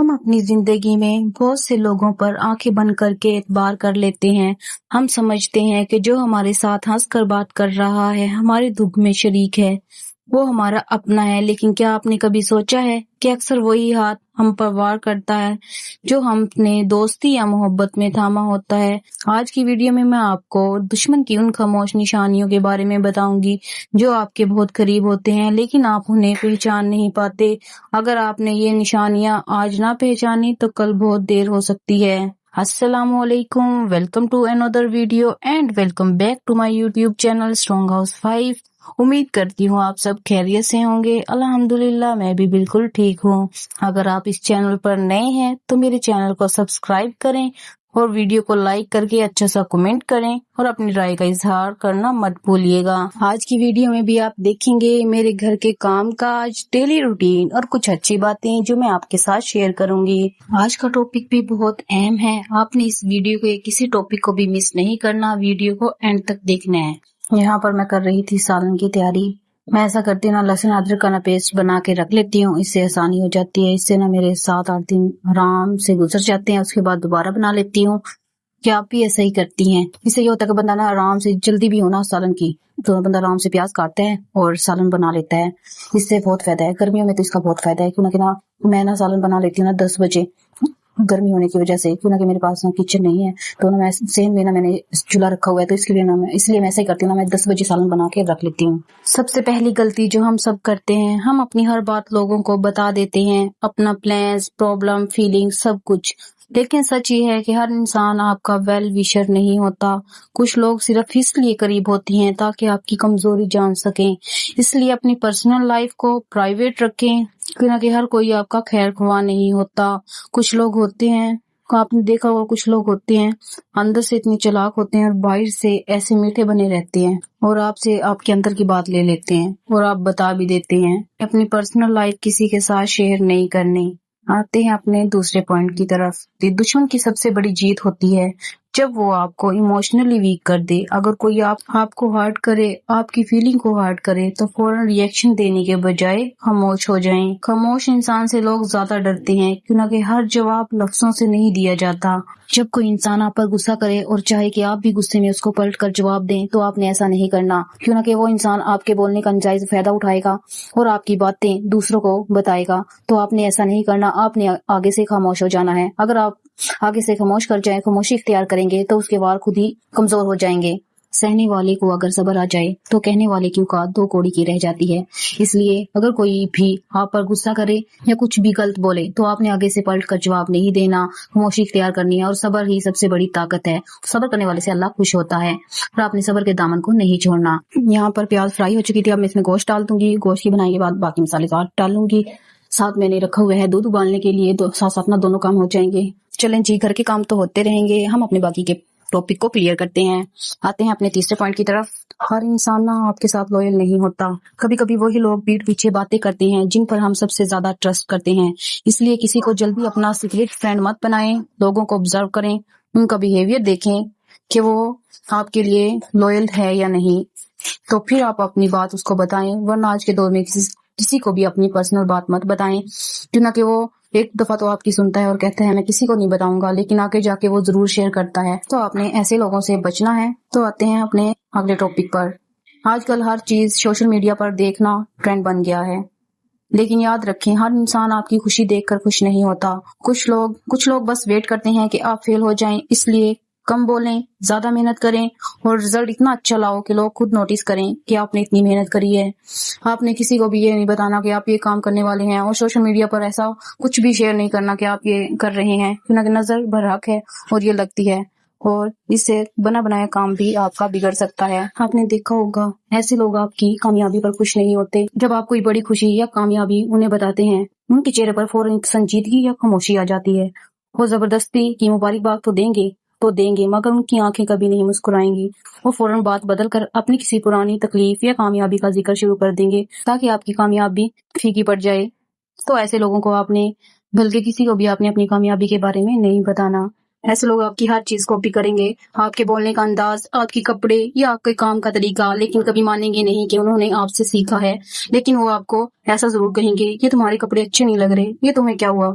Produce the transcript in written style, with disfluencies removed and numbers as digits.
ہم اپنی زندگی میں بہت سے لوگوں پر آنکھیں بند کر کے اعتبار کر لیتے ہیں۔ ہم سمجھتے ہیں کہ جو ہمارے ساتھ ہنس کر بات کر رہا ہے، ہمارے دکھ میں شریک ہے، وہ ہمارا اپنا ہے۔ لیکن کیا آپ نے کبھی سوچا ہے کہ اکثر وہی ہاتھ ہم پر وار کرتا ہے جو ہم نے دوستی یا محبت میں تھاما ہوتا ہے؟ آج کی ویڈیو میں آپ کو دشمن کی ان خاموش نشانیوں کے بارے میں بتاؤں گی جو آپ کے بہت قریب ہوتے ہیں لیکن آپ انہیں پہچان نہیں پاتے۔ اگر آپ نے یہ نشانیاں آج نہ پہچانی تو کل بہت دیر ہو سکتی ہے۔ السلام علیکم، welcome to another video and welcome back to my YouTube channel Strong House 5۔ امید کرتی ہوں آپ سب خیریت سے ہوں گے۔ الحمدللہ میں بھی بالکل ٹھیک ہوں۔ اگر آپ اس چینل پر نئے ہیں تو میرے چینل کو سبسکرائب کریں اور ویڈیو کو لائک کر کے اچھا سا کمنٹ کریں اور اپنی رائے کا اظہار کرنا مت بھولیے گا۔ آج کی ویڈیو میں بھی آپ دیکھیں گے میرے گھر کے کام کاج، ڈیلی روٹین اور کچھ اچھی باتیں جو میں آپ کے ساتھ شیئر کروں گی۔ آج کا ٹاپک بھی بہت اہم ہے، آپ نے اس ویڈیو کے کسی ٹاپک کو بھی مس نہیں کرنا، ویڈیو کو اینڈ تک دیکھنا ہے۔ یہاں پر میں کر رہی تھی سالن کی تیاری۔ میں ایسا کرتی ہوں نا، لہسن ادرک کا نا پیسٹ بنا کے رکھ لیتی ہوں، اس سے آسانی ہو جاتی ہے۔ اس سے نا میرے 7-8 دن آرام سے گزر جاتے ہیں، اس کے بعد دوبارہ بنا لیتی ہوں۔ کیا آپ بھی ایسا ہی کرتی ہیں؟ اس سے یہ ہوتا ہے کہ بندہ نا آرام سے، جلدی بھی ہونا سالن کی تو بندہ آرام سے پیاز کاٹتا ہے اور سالن بنا لیتا ہے۔ اس سے بہت فائدہ ہے، گرمیوں میں تو اس کا بہت فائدہ ہے، کیونکہ نا میں نا سالن بنا لیتی ہوں نا 10 بجے، گرمی ہونے کی وجہ سے، کیونکہ میرے پاس نا کچن نہیں ہے تو نا میں سین میں نا میں نے چولہا رکھا ہوا ہے، تو اس لیے میں ایسا ہی کرتی ہوں نا، میں 10 بجے سالن بنا کے رکھ لیتی ہوں۔ سب سے پہلی غلطی جو ہم سب کرتے ہیں، ہم اپنی ہر بات لوگوں کو بتا دیتے ہیں، اپنا پلانز، پرابلم، فیلنگ، سب کچھ۔ لیکن سچ یہ ہے کہ ہر انسان آپ کا ویل وشر نہیں ہوتا۔ کچھ لوگ صرف اس لیے قریب ہوتے ہیں تاکہ آپ کی کمزوری جان سکیں، اس لیے اپنی پرسنل لائف کو پرائیویٹ رکھیں، کیونکہ ہر کوئی آپ کا خیر خواہ نہیں ہوتا۔ کچھ لوگ ہوتے ہیں، آپ نے دیکھا ہوگا، کچھ لوگ ہوتے ہیں اندر سے اتنی چلاک ہوتے ہیں اور باہر سے ایسے میٹھے بنے رہتے ہیں اور آپ سے آپ کے اندر کی بات لے لیتے ہیں اور آپ بتا بھی دیتے ہیں۔ اپنی پرسنل لائف کسی کے ساتھ شیئر نہیں کرنی۔ آتے ہیں اپنے دوسرے پوائنٹ کی طرف۔ دشمن کی سب سے بڑی جیت ہوتی ہے جب وہ آپ کو ایموشنلی ویک کر دے۔ اگر کوئی آپ کو ہرٹ کرے، آپ کی فیلنگ کو ہرٹ کرے تو فوراً ری ایکشن دینے کے بجائے خاموش ہو جائیں۔ خاموش انسان سے لوگ زیادہ ڈرتے ہیں، کیونکہ ہر جواب لفظوں سے نہیں دیا جاتا۔ جب کوئی انسان آپ پر غصہ کرے اور چاہے کہ آپ بھی غصے میں اس کو پلٹ کر جواب دیں تو آپ نے ایسا نہیں کرنا، کیونکہ وہ انسان آپ کے بولنے کا ناجائز فائدہ اٹھائے گا اور آپ کی باتیں دوسروں کو بتائے گا، تو آپ نے ایسا نہیں کرنا، آپ نے آگے سے خاموش ہو جانا ہے۔ اگر آپ آگے سے خاموش کر جائیں، خاموشی اختیار کریں گے تو اس کے وار خود ہی کمزور ہو جائیں گے۔ سہنے والے کو اگر صبر آ جائے تو کہنے والے کی اوقات 2 کوڑی کی رہ جاتی ہے۔ اس لیے اگر کوئی بھی آپ پر غصہ کرے یا کچھ بھی غلط بولے تو آپ نے آگے سے پلٹ کر جواب نہیں دینا، خاموشی اختیار کرنی ہے، اور صبر ہی سب سے بڑی طاقت ہے۔ صبر کرنے والے سے اللہ خوش ہوتا ہے اور آپ نے صبر کے دامن کو نہیں چھوڑنا۔ یہاں پر پیاز فرائی ہو چکی تھی، اب میں اس میں گوشت ڈال دوں گی، گوشت کی بنائی کے بعد باقی مسالے ڈال لوں گی۔ ساتھ میں نے رکھا ہوا ہے دودھ ابالنے کے لیے، ساتھ ساتھ نہ دونوں کام ہو جائیں گے۔ چلیں جی، گھر کے کام تو ہوتے رہیں گے، ہم اپنے باقی کے ٹاپک کو کلیئر کرتے ہیں۔ آتے ہیں اپنے تیسرے پوائنٹ کی طرف۔ ہر انسان نہ آپ کے ساتھ لوئل نہیں ہوتا۔ کبھی کبھی وہی لوگ پیٹھ پیچھے باتیں کرتے ہیں جن پر ہم سب سے زیادہ ٹرسٹ کرتے ہیں، اس لیے کسی کو جلدی اپنا سیکریٹ فرینڈ مت بنائیں۔ لوگوں کو آبزرو کریں، ان کا بیہیویئر دیکھیں کہ وہ آپ کے لیے لوئل ہے یا نہیں، تو پھر آپ اپنی بات اس کو بتائیں، ورنہ آج کے دور میں کسی کو بھی اپنی پرسنل بات مت بتائیں، کیونکہ وہ ایک دفعہ تو آپ کی سنتا ہے اور کہتا ہے میں کسی کو نہیں بتاؤں گا، لیکن آگے جا کے وہ ضرور شیئر کرتا ہے، تو آپ نے ایسے لوگوں سے بچنا ہے۔ تو آتے ہیں اپنے اگلے ٹاپک پر۔ آج کل ہر چیز سوشل میڈیا پر دیکھنا ٹرینڈ بن گیا ہے، لیکن یاد رکھیں ہر انسان آپ کی خوشی دیکھ کر خوش نہیں ہوتا۔ کچھ لوگ بس ویٹ کرتے ہیں کہ آپ فیل ہو جائیں، اس لیے کم بولیں، زیادہ محنت کریں اور رزلٹ اتنا اچھا لاؤ کہ لوگ خود نوٹس کریں کہ آپ نے اتنی محنت کری ہے۔ آپ نے کسی کو بھی یہ نہیں بتانا کہ آپ یہ کام کرنے والے ہیں، اور سوشل میڈیا پر ایسا کچھ بھی شیئر نہیں کرنا کہ آپ یہ کر رہے ہیں، کیونکہ نظر برحق ہے اور یہ لگتی ہے، اور اس سے بنا بنایا کام بھی آپ کا بگڑ سکتا ہے۔ آپ نے دیکھا ہوگا ایسے لوگ آپ کی کامیابی پر خوش نہیں ہوتے۔ جب آپ کوئی بڑی خوشی یا کامیابی انہیں بتاتے ہیں، ان کے چہرے پر فوراً سنجیدگی یا خاموشی آ جاتی ہے۔ وہ زبردستی کی مبارکباد تو دیں گے مگر ان کی آنکھیں کبھی نہیں مسکرائیں گی۔ وہ فوراً بات بدل کر اپنی کسی پرانی تکلیف یا کامیابی کا ذکر شروع کر دیں گے تاکہ آپ کی کامیابی پھیکی پڑ جائے۔ تو ایسے لوگوں کو آپ نے بلکہ کسی کو بھی آپ نے اپنی کامیابی کے بارے میں نہیں بتانا۔ ایسے لوگ آپ کی ہر چیز کاپی کریں گے، آپ کے بولنے کا انداز، آپ کے کپڑے یا آپ کے کام کا طریقہ، لیکن کبھی مانیں گے نہیں کہ انہوں نے آپ سے سیکھا ہے۔ لیکن وہ آپ کو ایسا ضرور کہیں گے، یہ تمہارے کپڑے اچھے نہیں لگ رہے، یہ تمہیں کیا ہوا؟